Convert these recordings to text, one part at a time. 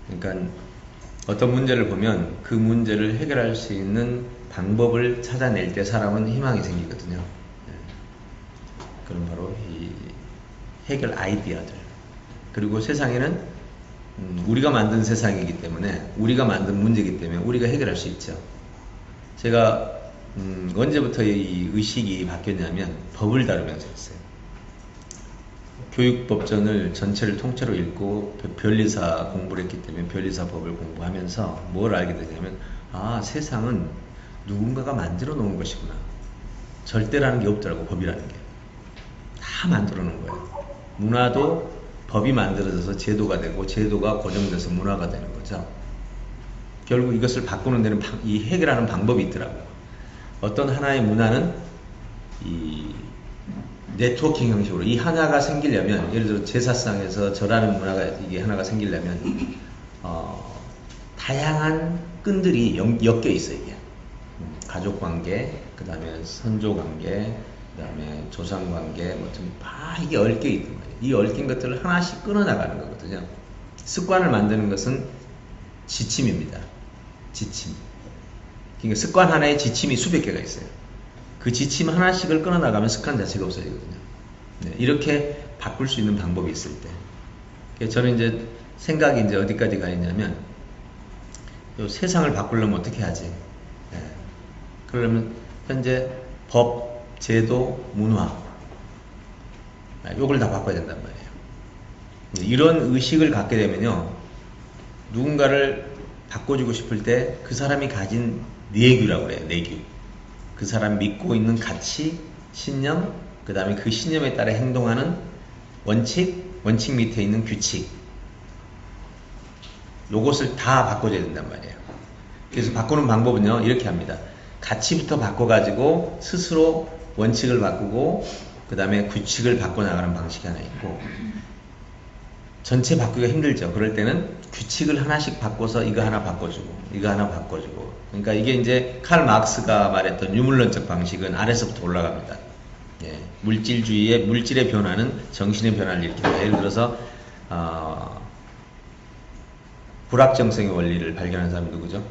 그러니까 어떤 문제를 보면 그 문제를 해결할 수 있는 방법을 찾아낼 때 사람은 희망이 생기거든요. 그럼 바로 이 해결 아이디어들. 그리고 세상에는 우리가 만든 세상이기 때문에, 우리가 만든 문제이기 때문에 우리가 해결할 수 있죠. 제가 언제부터 이 의식이 바뀌었냐면 법을 다루면서 했어요. 교육법전을 전체를 통째로 읽고 변리사 공부를 했기 때문에 변리사 법을 공부하면서 뭘 알게 되냐면, 아, 세상은 누군가가 만들어 놓은 것이구나. 절대라는 게 없더라고. 법이라는 게 다 만들어 놓은 거예요. 문화도 법이 만들어져서 제도가 되고, 제도가 고정돼서 문화가 되는 거죠. 결국 이것을 바꾸는 데는 이 해결하는 방법이 있더라고요. 어떤 하나의 문화는 이 네트워킹 형식으로 이 하나가 생기려면, 예를 들어 제사상에서 절하는 문화가 이게 하나가 생기려면 다양한 끈들이 엮여 있어요. 이게 가족관계, 그 다음에 선조관계, 그 다음에 조상관계, 뭐 좀 다 이게 얽혀 있는 거예요. 이 얽힌 것들을 하나씩 끊어나가는 거거든요. 습관을 만드는 것은 지침입니다. 지침. 그러니까 습관 하나에 지침이 수백 개가 있어요. 그 지침 하나씩을 끊어나가면 습관 자체가 없어지거든요. 네, 이렇게 바꿀 수 있는 방법이 있을 때, 저는 이제 생각이 이제 어디까지 가 있냐면, 요 세상을 바꾸려면 어떻게 하지? 네. 그러면 현재 법, 제도, 문화, 요걸 다 바꿔야 된단 말이에요. 이런 의식을 갖게 되면요, 누군가를 바꿔주고 싶을 때 그 사람이 가진 내규라고 그래요. 내규. 그 사람 믿고 있는 가치, 신념, 그 다음에 그 신념에 따라 행동하는 원칙, 원칙 밑에 있는 규칙, 요것을 다 바꿔줘야 된단 말이에요. 그래서 바꾸는 방법은요, 이렇게 합니다. 가치부터 바꿔가지고 스스로 원칙을 바꾸고, 그 다음에 규칙을 바꿔나가는 방식이 하나 있고, 전체 바꾸기가 힘들죠. 그럴 때는 규칙을 하나씩 바꿔서 이거 하나 바꿔주고, 이거 하나 바꿔주고. 그러니까 이게 이제 칼 마크스가 말했던 유물론적 방식은 아래서부터 올라갑니다. 예, 물질주의의 물질의 변화는 정신의 변화를 일으킨다. 예를 들어서 불확정성의 원리를 발견한 사람이 누구죠?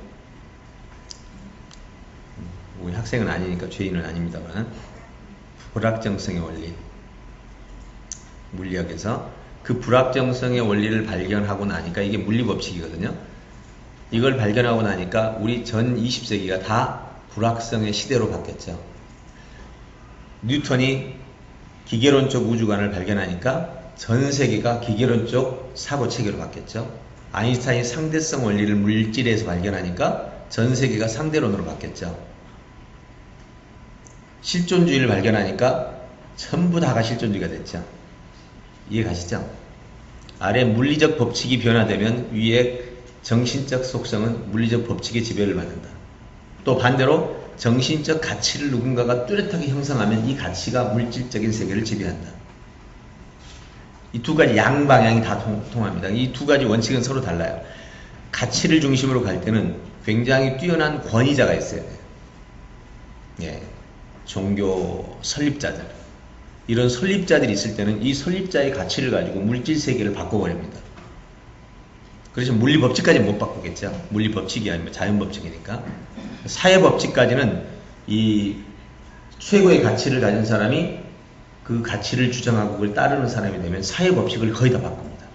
우리 학생은 아니니까 죄인은 아닙니다만, 불확정성의 원리, 물리학에서 그 불확정성의 원리를 발견하고 나니까, 이게 물리법칙이거든요. 이걸 발견하고 나니까 우리 전 20세기가 다 불확성의 시대로 바뀌었죠. 뉴턴이 기계론적 우주관을 발견하니까 전 세계가 기계론적 사고체계로 바뀌었죠. 아인슈타인이 상대성 원리를 물질에서 발견하니까 전 세계가 상대론으로 바뀌었죠. 실존주의를 발견하니까 전부 다가 실존주의가 됐죠. 이해 가시죠? 아래 물리적 법칙이 변화되면 위에 정신적 속성은 물리적 법칙의 지배를 받는다. 또 반대로 정신적 가치를 누군가가 뚜렷하게 형성하면 이 가치가 물질적인 세계를 지배한다. 이 두 가지 양방향이 다 통합니다. 이 두 가지 원칙은 서로 달라요. 가치를 중심으로 갈 때는 굉장히 뛰어난 권위자가 있어야 돼요. 예, 종교 설립자들. 이런 설립자들이 있을 때는 이 설립자의 가치를 가지고 물질 세계를 바꿔버립니다. 그래서 물리법칙까지는 못 바꾸겠죠. 물리법칙이 아니면 자연법칙이니까. 사회법칙까지는 이 최고의 가치를 가진 사람이 그 가치를 주장하고 그걸 따르는 사람이 되면 사회법칙을 거의 다 바꿉니다.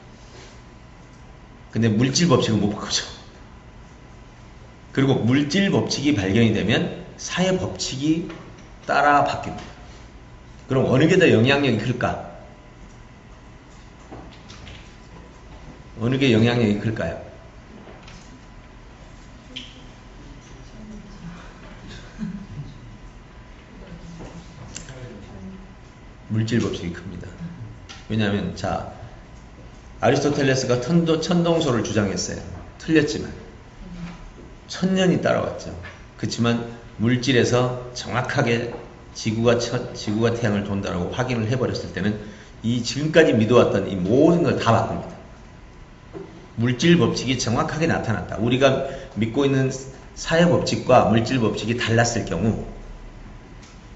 근데 물질법칙은 못 바꾸죠. 그리고 물질법칙이 발견이 되면 사회법칙이 따라 바뀝니다. 그럼 어느 게 더 영향력이 클까? 어느 게 영향력이 클까요? 물질 법칙이 큽니다. 왜냐하면 자, 아리스토텔레스가 천동설을 주장했어요. 틀렸지만 1000년이 따라왔죠. 그렇지만 물질에서 정확하게 지구가 태양을 돈다라고 확인을 해버렸을 때는 이 지금까지 믿어왔던 이 모든 걸 다 바꿉니다. 물질 법칙이 정확하게 나타났다. 우리가 믿고 있는 사회 법칙과 물질 법칙이 달랐을 경우,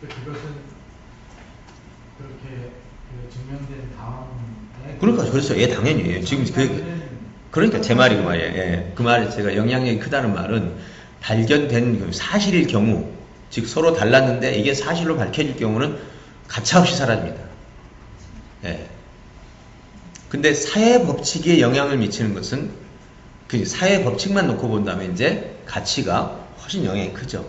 그것은 그렇게 증명된 다음에, 그러니까 그렇죠. 예, 당연히. 지금 그 그러니까 제 말이 그 말이에요. 예. 그 말에 제가 영향력이 크다는 말은 발견된 그 사실일 경우, 즉 서로 달랐는데 이게 사실로 밝혀질 경우는 가차없이 사라집니다. 예. 근데 사회 법칙에 영향을 미치는 것은 그 사회 법칙만 놓고 본다면 이제 가치가 훨씬 영향이 크죠.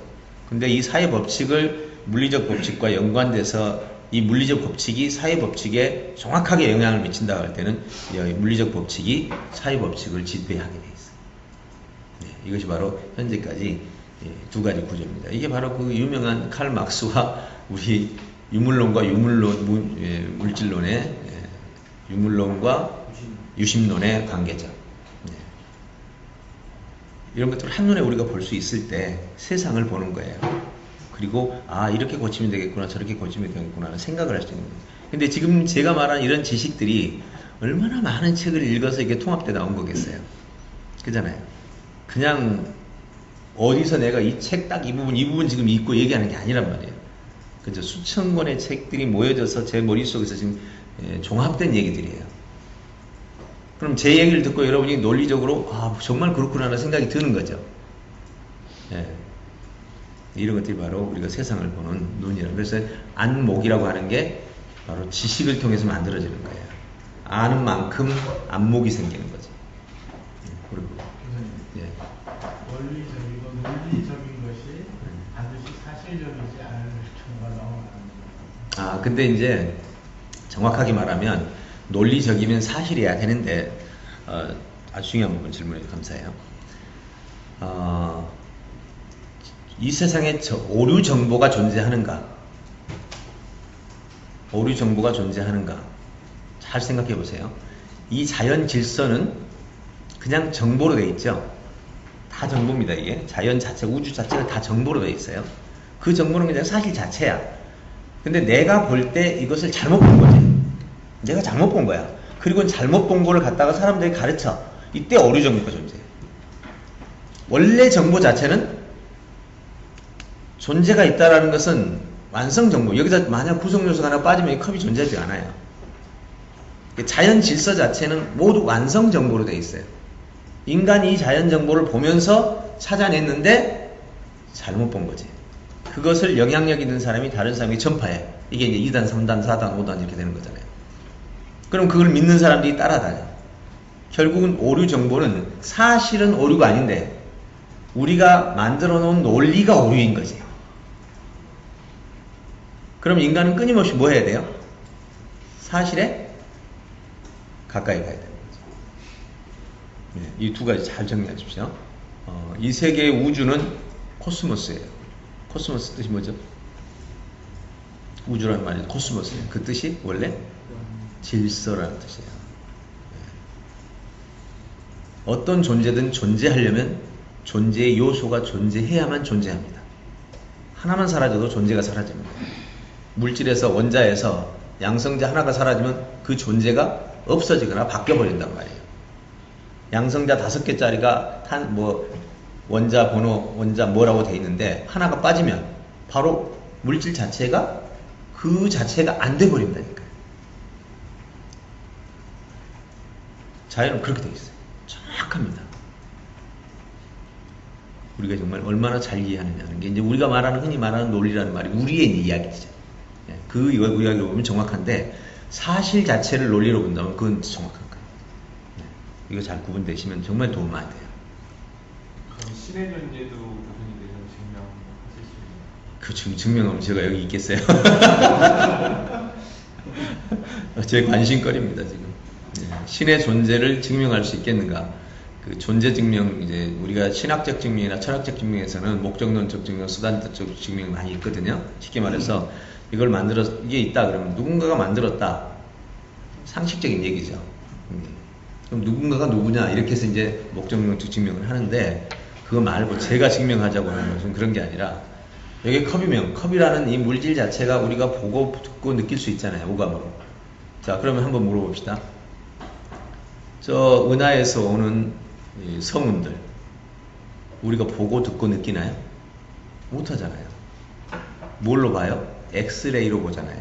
근데 이 사회 법칙을 물리적 법칙과 연관돼서 이 물리적 법칙이 사회 법칙에 정확하게 영향을 미친다고 할 때는 이 물리적 법칙이 사회 법칙을 지배하게 돼 있어요. 네, 이것이 바로 현재까지 두 가지 구조입니다. 이게 바로 그 유명한 칼 막스와 우리 유물론과 물질론의 유물론과 유심론의 관계죠. 네. 이런 것들을 한눈에 우리가 볼 수 있을 때 세상을 보는 거예요. 그리고 아 이렇게 고치면 되겠구나 저렇게 고치면 되겠구나 하는 생각을 할 수 있는 거예요. 근데 지금 제가 말한 이런 지식들이 얼마나 많은 책을 읽어서 이게 통합돼 나온 거겠어요. 그잖아요. 그냥 어디서 내가 이 책 딱 이 부분 지금 읽고 얘기하는 게 아니란 말이에요. 그죠? 수천 권의 책들이 모여져서 제 머릿속에서 지금 종합된 얘기들이에요. 그럼 제 얘기를 듣고 여러분이 논리적으로 아 정말 그렇구나 하는 생각이 드는 거죠. 예. 이런 것들이 바로 우리가 세상을 보는 눈이라. 그래서 안목이라고 하는 게 바로 지식을 통해서 만들어지는 거예요. 아는 만큼 안목이 생기는 거죠. 그리고 예. 원리적이고 논리적인 것이 반드시 사실적이지 않을 경우가 너무 많습니다. 아 근데 이제 정확하게 말하면 논리적이면 사실이어야 되는데 아주 중요한 부분 질문해 주셔서 감사해요. 이 세상에 오류 정보가 존재하는가? 오류 정보가 존재하는가? 잘 생각해 보세요. 이 자연 질서는 그냥 정보로 되어 있죠. 다 정보입니다. 이게 자연 자체, 우주 자체가 다 정보로 되어 있어요. 그 정보는 그냥 사실 자체야. 근데 내가 볼 때 이것을 잘못 본 거지. 내가 잘못 본 거야. 그리고 잘못 본 거를 갖다가 사람들이 가르쳐. 이때 오류 정보가 존재해. 원래 정보 자체는 존재가 있다라는 것은 완성 정보. 여기서 만약 구성 요소가 하나 빠지면 이 컵이 존재하지 않아요. 자연 질서 자체는 모두 완성 정보로 되어 있어요. 인간이 이 자연 정보를 보면서 찾아냈는데 잘못 본 거지. 그것을 영향력 있는 사람이 다른 사람에게 전파해. 이게 이제 2단, 3단, 4단, 5단 이렇게 되는 거잖아요. 그럼 그걸 믿는 사람들이 따라다녀. 결국은 오류 정보는 사실은 오류가 아닌데 우리가 만들어 놓은 논리가 오류인 거지. 그럼 인간은 끊임없이 뭐 해야 돼요? 사실에 가까이 가야 되는 거죠. 네, 이 두 가지 잘 정리하십시오. 이 세계의 우주는 코스모스예요. 코스모스 뜻이 뭐죠? 우주라는 말이 코스모스예요. 그 뜻이 원래 질서라는 뜻이에요. 네. 어떤 존재든 존재하려면 존재의 요소가 존재해야만 존재합니다. 하나만 사라져도 존재가 사라집니다. 물질에서 원자에서 양성자 하나가 사라지면 그 존재가 없어지거나 바뀌어버린단 말이에요. 양성자 5개짜리가 원자 번호, 원자 뭐라고 돼 있는데 하나가 빠지면 바로 물질 자체가 그 자체가 안 돼버린다니까요. 자연은 그렇게 돼 있어요. 정확합니다. 우리가 정말 얼마나 잘 이해하느냐는 게 이제 우리가 흔히 말하는 논리라는 말이 우리의 이야기죠. 그 이야기로 보면 정확한데 사실 자체를 논리로 본다면 그건 정확한 거예요. 이거 잘 구분되시면 정말 도움 많이 돼요. 그럼 신의 존재도 부분이 되는 증명하실 수 있나요? 그 지금 증명하면 제가 여기 있겠어요? 제 관심거리입니다 지금. 신의 존재를 증명할 수 있겠는가? 그 존재 증명, 이제 우리가 신학적 증명이나 철학적 증명에서는 목적론적 증명, 수단적 증명이 많이 있거든요. 쉽게 말해서 이걸 이게 있다 그러면 누군가가 만들었다. 상식적인 얘기죠. 그럼 누군가가 누구냐 이렇게 해서 이제 목적론적 증명을 하는데 그거 말고 제가 증명하자고 하는 것은 그런 게 아니라 여기 컵이면 컵이라는 이 물질 자체가 우리가 보고 듣고 느낄 수 있잖아요. 오감으로. 자, 그러면 한번 물어봅시다. 저 은하에서 오는 이 성운들 우리가 보고 듣고 느끼나요? 못하잖아요. 뭘로 봐요? 엑스레이로 보잖아요.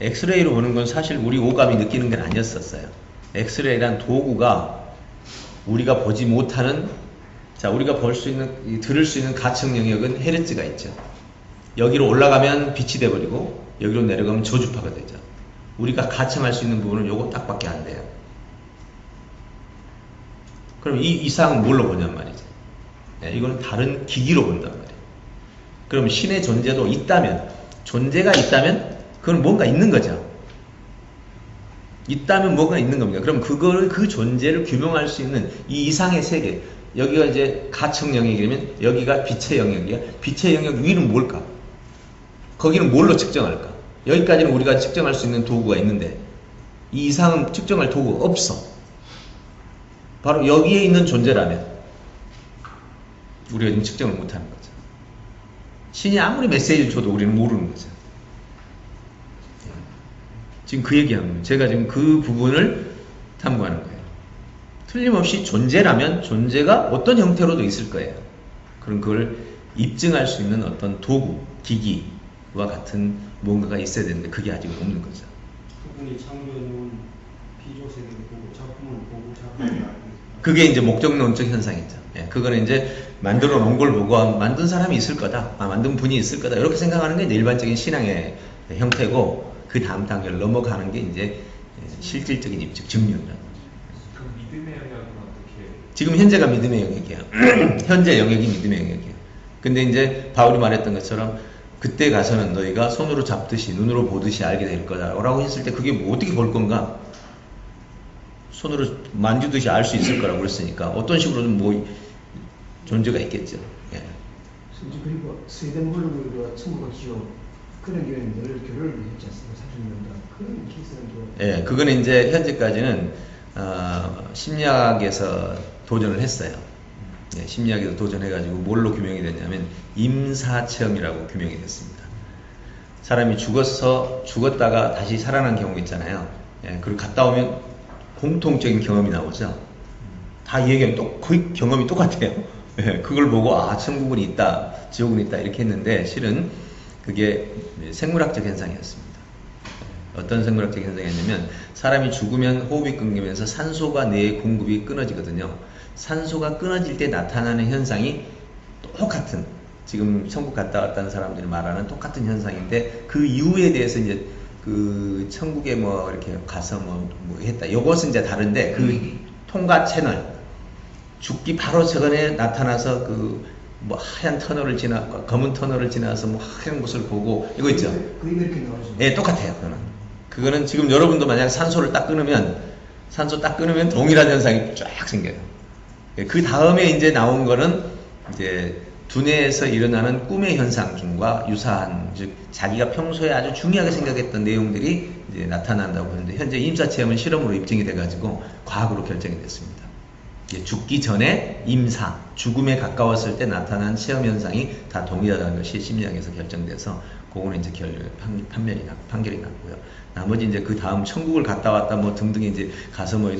엑스레이로 보는 건 사실 우리 오감이 느끼는 건 아니었었어요. 엑스레이란 도구가 우리가 보지 못하는, 자, 우리가 볼 수 있는, 들을 수 있는 가청 영역은 헤르츠가 있죠. 여기로 올라가면 빛이 돼버리고 여기로 내려가면 저주파가 되죠. 우리가 가청할 수 있는 부분은 요거 딱밖에 안 돼요. 그럼 이 이상은 뭘로 보냔 말이죠. 네, 이거는 다른 기기로 본단 말이에요. 그럼 신의 존재도 있다면, 존재가 있다면 그건 뭔가 있는 거죠. 있다면 뭐가 있는 겁니다. 그럼 그거를, 그 존재를 규명할 수 있는 이 이상의 세계, 여기가 이제 가청 영역이면 여기가 빛의 영역이야. 빛의 영역 위는 뭘까? 거기는 뭘로 측정할까? 여기까지는 우리가 측정할 수 있는 도구가 있는데 이 이상은 측정할 도구가 없어. 바로 여기에 있는 존재라면 우리가 지금 측정을 못하는 거죠. 신이 아무리 메시지를 줘도 우리는 모르는 거죠. 지금 그 얘기하는 거예요. 제가 지금 그 부분을 탐구하는 거예요. 틀림없이 존재라면 존재가 어떤 형태로도 있을 거예요. 그럼 그걸 입증할 수 있는 어떤 도구, 기기와 같은 뭔가가 있어야 되는데 그게 아직은 없는 거죠. 그분이 창조해놓은 비조세계를 보고 작품을 보고 작품을 알고 그게 이제 목적론적 현상이죠. 예, 그거는 이제 만들어 놓은 걸 보고 만든 사람이 있을 거다, 만든 분이 있을 거다, 이렇게 생각하는 게 이제 일반적인 신앙의 형태고, 그 다음 단계를 넘어가는 게 이제 실질적인 입증, 증명이라는 거죠. 그 믿음의 영역은 어떻게? 지금 현재가 믿음의 영역이에요. 현재 영역이 믿음의 영역이에요. 근데 이제 바울이 말했던 것처럼 그때 가서는 너희가 손으로 잡듯이 눈으로 보듯이 알게 될 거다라고 했을 때 그게 뭐 어떻게 볼 건가? 손으로 만지듯이 알 수 있을 거라고 그랬으니까 어떤 식으로든 뭐 존재가 있겠죠. 예. 그리고 스웨덴버그와 천국과 기호 그런 경우에 늘 교류를 했지 않습니까? 40년간 그런 케이스는 또 예, 그거는 이제 현재까지는 심리학에서 도전을 했어요. 예, 심리학에서 도전해가지고 뭘로 규명이 됐냐면 임사체험이라고 규명이 됐습니다. 사람이 죽었다가 다시 살아난 경우 있잖아요. 예, 그리고 갔다 오면 공통적인 경험이 나오죠. 다 얘기하면 거의 경험이 똑같아요. 예, 그걸 보고 천국은 있다, 지옥은 있다 이렇게 했는데 실은 그게 생물학적 현상이었습니다. 어떤 생물학적 현상이었냐면 사람이 죽으면 호흡이 끊기면서 산소가 뇌의 공급이 끊어지거든요. 산소가 끊어질 때 나타나는 현상이 똑같은, 지금 천국 갔다 왔다는 사람들이 말하는 똑같은 현상인데 그 이유에 대해서 이제 그 천국에 뭐 이렇게 가서 뭐 했다, 이것은 이제 다른데 그 통과 채널, 죽기 바로 전에 나타나서 그 뭐 하얀 터널을 지나 검은 터널을 지나서 뭐 하얀 곳을 보고 이거 있죠. 그게 이렇게 나오죠. 예, 똑같아요. 그거는 지금 여러분도 만약 산소를 딱 끊으면 동일한 현상이 쫙 생겨요. 예, 그 다음에 이제 나온 거는 이제 두뇌에서 일어나는 꿈의 현상과 유사한, 즉 자기가 평소에 아주 중요하게 생각했던 내용들이 이제 나타난다고 하는데 현재 임사체험은 실험으로 입증이 돼가지고 과학으로 결정이 됐습니다. 죽기 전에 임사, 죽음에 가까웠을 때 나타난 체험 현상이 다 동일하다는 것이 심리학에서 결정돼서 그거는 이제 판결이 났고요. 나머지 이제 그 다음 천국을 갔다 왔다 뭐 등등 이제 가서 뭐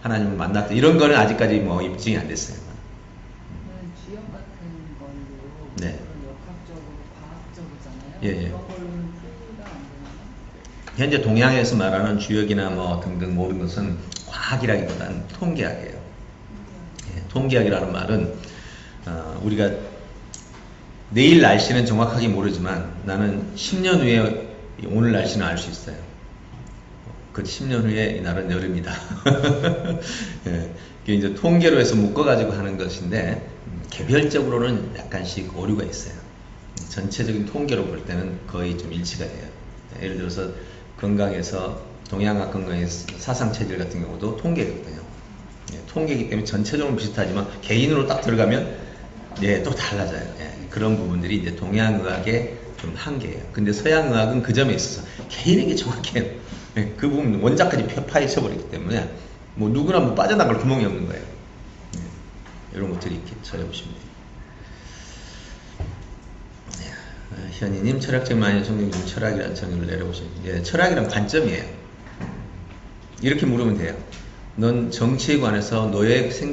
하나님을 만났다 이런 거는 아직까지 뭐 입증이 안 됐어요. 주역 같은 걸로 네. 그런 역학적으로 과학적이잖아요. 예. 그런 걸로는 풀이가 안 되나요? 현재 동양에서 말하는 주역이나 뭐 등등 모든 것은 과학이라기보다는 통계학이에요. 통계학이라는 말은 우리가 내일 날씨는 정확하게 모르지만 나는 10년 후에 오늘 날씨는 알 수 있어요. 그 10년 후에 이날은 여름이다. 예, 이게 이제 통계로 해서 묶어가지고 하는 것인데 개별적으로는 약간씩 오류가 있어요. 전체적인 통계로 볼 때는 거의 좀 일치가 돼요. 예를 들어서 건강에서 동양학 건강의 사상체질 같은 경우도 통계거든요. 예, 통계이기 때문에 전체적으로 비슷하지만 개인으로 딱 들어가면 또 달라져요. 예, 그런 부분들이 이제 동양의학의 좀 한계예요. 근데 서양의학은 그 점에 있어서 개인에게 정확해요. 예, 그 부분 원자까지 파헤쳐버리기 때문에 뭐 누구나 뭐 빠져나갈 구멍이 없는 거예요. 예, 이런 것들이 이렇게 찾아보시면 돼요. 현이님, 철학적 마인드 성경님 철학이라는 정의를 내려보시면, 철학이란 관점이에요. 이렇게 물으면 돼요. 넌 정치에 관해서 너의 생각